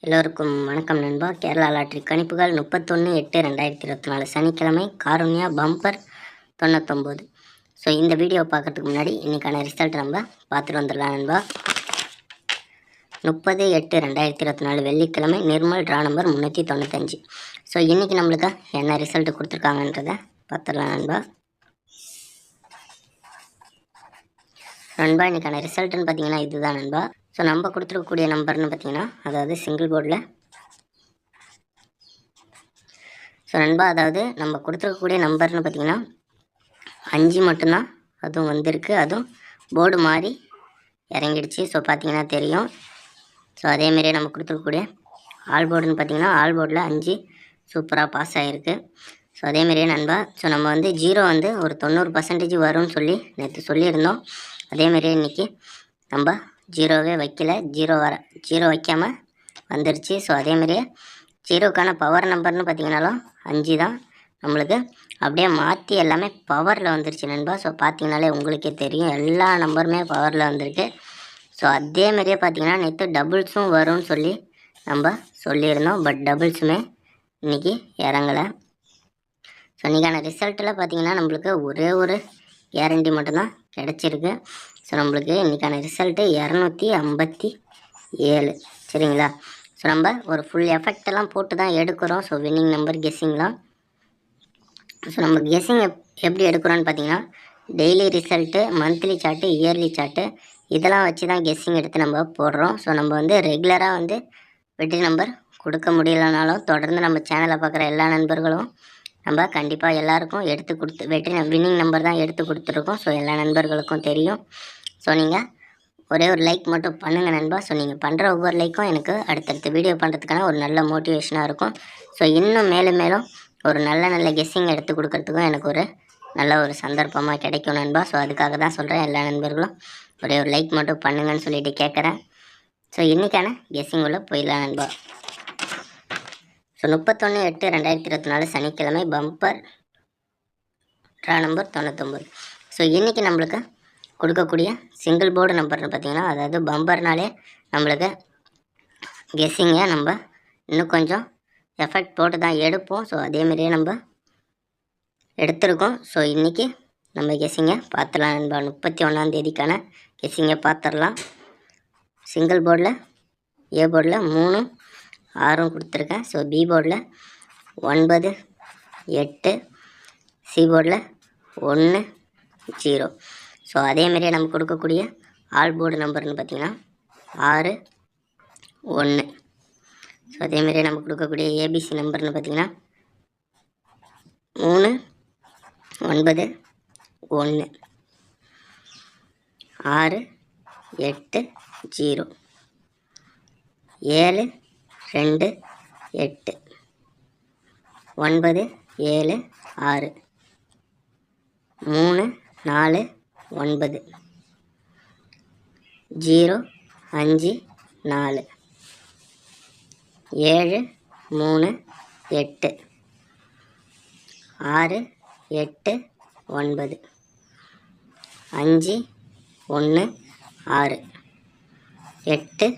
எல்லோருக்கும் வணக்கம் நண்பா. கேரளா லாட்ரி கணிப்புகள் 31/8/2024 சனிக்கிழமை காருண்யா பம்பர் 99. ஸோ இந்த வீடியோ பார்க்குறதுக்கு முன்னாடி இன்றைக்கான ரிசல்ட் நம்ம பார்த்துட்டு வந்துடலாம் நண்பா. 30/8/2024 வெள்ளிக்கிழமை நிர்மல் ட்ரா நம்பர் 395. ஸோ இன்றைக்கி நம்மளுக்கு என்ன ரிசல்ட் கொடுத்துருக்காங்கன்றதை பார்த்துடலாம் நண்பா. இன்றைக்கான ரிசல்ட்டுன்னு பார்த்தீங்கன்னா இதுதான் நண்பா. ஸோ நம்ம கொடுத்துருக்கக்கூடிய நம்பர்னு பார்த்தீங்கன்னா அதாவது சிங்கிள் போர்டில் அதாவது நம்ம கொடுத்துருக்கக்கூடிய நம்பர்னு பார்த்தீங்கன்னா 5 மட்டும்தான் அதுவும் வந்திருக்கு. அதுவும் போர்டு மாறி இறங்கிடுச்சு. ஸோ பார்த்தீங்கன்னா தெரியும். ஸோ அதேமாரியே நம்ம கொடுத்துருக்கக்கூடிய ஆல் போர்டுன்னு பார்த்தீங்கன்னா ஆல் போர்டில் 5 சூப்பராக பாஸ் ஆகிருக்கு. ஸோ அதேமாரியே நண்பா, ஸோ நம்ம 0 ஒரு 90% வரும்னு சொல்லி நேற்று சொல்லியிருந்தோம். அதேமாரியே இன்றைக்கி நம்ம 0வே வைக்கல, 0 வைக்காமல் வந்துருச்சு. ஸோ அதேமாரியே 0க்கான பவர் நம்பர்னு பார்த்தீங்கன்னாலும் 5 தான். நம்மளுக்கு அப்படியே மாற்றி எல்லாமே பவரில் வந்துருச்சு நண்பா. ஸோ பார்த்தீங்கனாலே உங்களுக்கே தெரியும், எல்லா நம்பருமே பவரில் வந்திருக்கு. ஸோ அதேமாரியே பார்த்தீங்கன்னா நேற்று டபுள்ஸும் வரும்னு சொல்லி நம்ம சொல்லியிருந்தோம். பட் டபுள்ஸுமே இன்றைக்கி இறங்கலை. ஸோ இன்றைக்கான ரிசல்ட்டில் பார்த்தீங்கன்னா நம்மளுக்கு ஒரே ஒரு கேரண்டி மட்டும்தான் கிடச்சிருக்கு. ஸோ நம்மளுக்கு இன்றைக்கான ரிசல்ட்டு 257. சரிங்களா? ஸோ நம்ம ஒரு ஃபுல் எஃபெக்டெல்லாம் போட்டு தான் எடுக்கிறோம். ஸோ வின்னிங் நம்பர் கெஸ்ஸிங்லாம். ஸோ நம்ம கெஸ்ஸிங் எப்படி எடுக்கிறோன்னு பார்த்தீங்கன்னா daily result, monthly chart, yearly chart இதெல்லாம் வச்சு தான் கெஸ்ஸிங் எடுத்து நம்ம போடுறோம். ஸோ நம்ம ரெகுலராக வெற்றி நம்பர் கொடுக்க முடியலனாலும் தொடர்ந்து நம்ம சேனலை பார்க்குற எல்லா நண்பர்களும் நம்ம கண்டிப்பாக எல்லாருக்கும் எடுத்து கொடுத்து வின்னிங் நம்பர் தான் எடுத்து கொடுத்துருக்கோம். ஸோ எல்லா நண்பர்களுக்கும் தெரியும். ஸோ நீங்கள் ஒரே ஒரு லைக் மட்டும் பண்ணுங்கள் நண்பா. ஸோ நீங்கள் பண்ணுற ஒவ்வொரு லைக்கும் எனக்கு அடுத்தடுத்த வீடியோ பண்ணுறதுக்கான ஒரு நல்ல மோட்டிவேஷனாக இருக்கும். ஸோ இன்னும் மேலும் மேலும் ஒரு நல்ல கெஸ்ஸிங் எடுத்து கொடுக்கறதுக்கும் எனக்கு ஒரு நல்ல ஒரு சந்தர்ப்பமாக கிடைக்கும் நண்பா. ஸோ அதுக்காக தான் சொல்கிறேன், எல்லா நண்பர்களும் ஒரே ஒரு லைக் மட்டும் பண்ணுங்கன்னு சொல்லிட்டு கேட்குறேன். ஸோ இன்றைக்கான கெஸ்ஸிங் உள்ள போயிடலாம் நண்பா. ஸோ 31/8/2024 சனிக்கிழமை பம்பர் ட்ரா நம்பர் 99. ஸோ இன்றைக்கி நம்மளுக்கு கொடுக்கக்கூடிய சிங்கிள் போர்டு நம்பர்னு பார்த்திங்கன்னா அதாவது பம்பர்னாலே நம்மளுக்கு கெஸ்ஸிங்கை நம்ம இன்னும் கொஞ்சம் எஃபெக்ட் போட்டு தான் எடுப்போம். ஸோ அதேமாரியே நம்ம எடுத்திருக்கோம். ஸோ இன்றைக்கி நம்ம கெஸ்ஸிங்கை பார்த்துடலாம் நண்பா. 31ஆம் கெஸ்ஸிங்கை பார்த்துடலாம். சிங்கிள் போர்டில் ஏ போர்டில் 3 6 கொடுத்துருக்கேன். ஸோ பி போர்டில் 9 8, சி போர்டில் 1 0. ஸோ அதேமாரியே நம்ம கொடுக்கக்கூடிய ஆல் போர்டு நம்பர்னு பார்த்திங்கன்னா 6 1. ஸோ அதேமாரியே நம்ம கொடுக்கக்கூடிய ஏபிசி நம்பர்னு பார்த்திங்கன்னா 3 9 1 6 8 0 7 2 8 9 7 6 3 4 9 0 5 4 7 3 8 6 8 9 5 1 6 8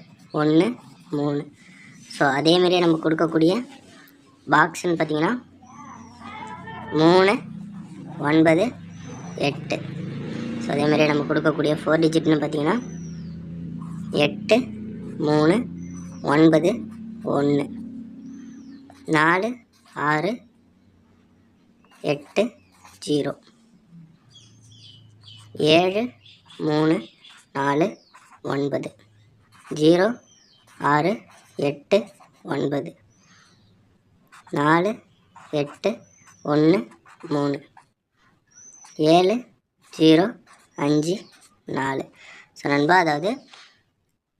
1 3. ஸோ அதேமாரியே நம்ம கொடுக்கக்கூடிய பாக்ஸுன்னு பார்த்திங்கன்னா 3 9 8. ஸோ அதேமாதிரியே நம்ம கொடுக்கக்கூடிய 4 டிஜிட்னு பார்த்திங்கன்னா 8 3 9 1 4 6 8 0 7 3 4 9 0 6 8 9 4 8 1 3 7 0 5 4. ஸோ நண்பா, அதாவது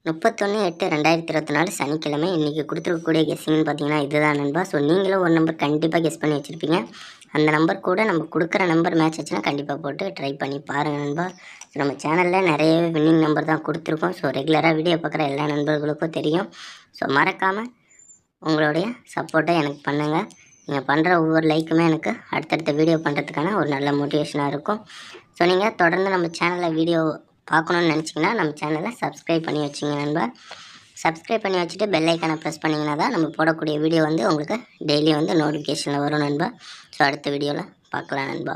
31/8/2024 சனிக்கிழமை இன்றைக்கி கொடுத்துருக்கக்கூடிய கெஸ்ஸிங்னு பார்த்தீங்கன்னா இதுதான் நண்பா. ஸோ நீங்களும் ஒரு நம்பர் கண்டிப்பாக கெஸ் பண்ணி வச்சுருப்பீங்க. அந்த நம்பர் கூட நம்ம கொடுக்குற நம்பர் மேட்ச் ஆச்சுன்னா கண்டிப்பாக போட்டு ட்ரை பண்ணி பாருங்கள் நண்பா. ஸோ நம்ம சேனலில் நிறைய வின்னிங் நம்பர் தான் கொடுத்துருக்கோம். ஸோ ரெகுலராக வீடியோ பார்க்குற எல்லா நண்பர்களுக்கும் தெரியும். ஸோ மறக்காமல் உங்களுடைய சப்போர்ட்டை எனக்கு பண்ணுங்கள். நீங்கள் பண்ணுற ஒவ்வொரு லைக்குமே எனக்கு அடுத்தடுத்த வீடியோ பண்ணுறதுக்கான ஒரு நல்ல மோட்டிவேஷனாக இருக்கும். ஸோ நீங்கள் தொடர்ந்து நம்ம சேனலில் வீடியோ பார்க்கணுன்னு நினச்சிங்கன்னா நம்ம சேனலை சப்ஸ்கிரைப் பண்ணி வச்சுங்க நண்பா. சப்ஸ்கிரைப் பண்ணி வச்சுட்டு பெல் ஐக்கானை ப்ரெஸ் பண்ணிங்கன்னா தான் நம்ம போடக்கூடிய வீடியோ வந்து உங்களுக்கு டெய்லி வந்து நோட்டிஃபிகேஷனில் வரும் நண்பா. ஸோ அடுத்த வீடியோவில் பார்க்கலாம் நண்பா.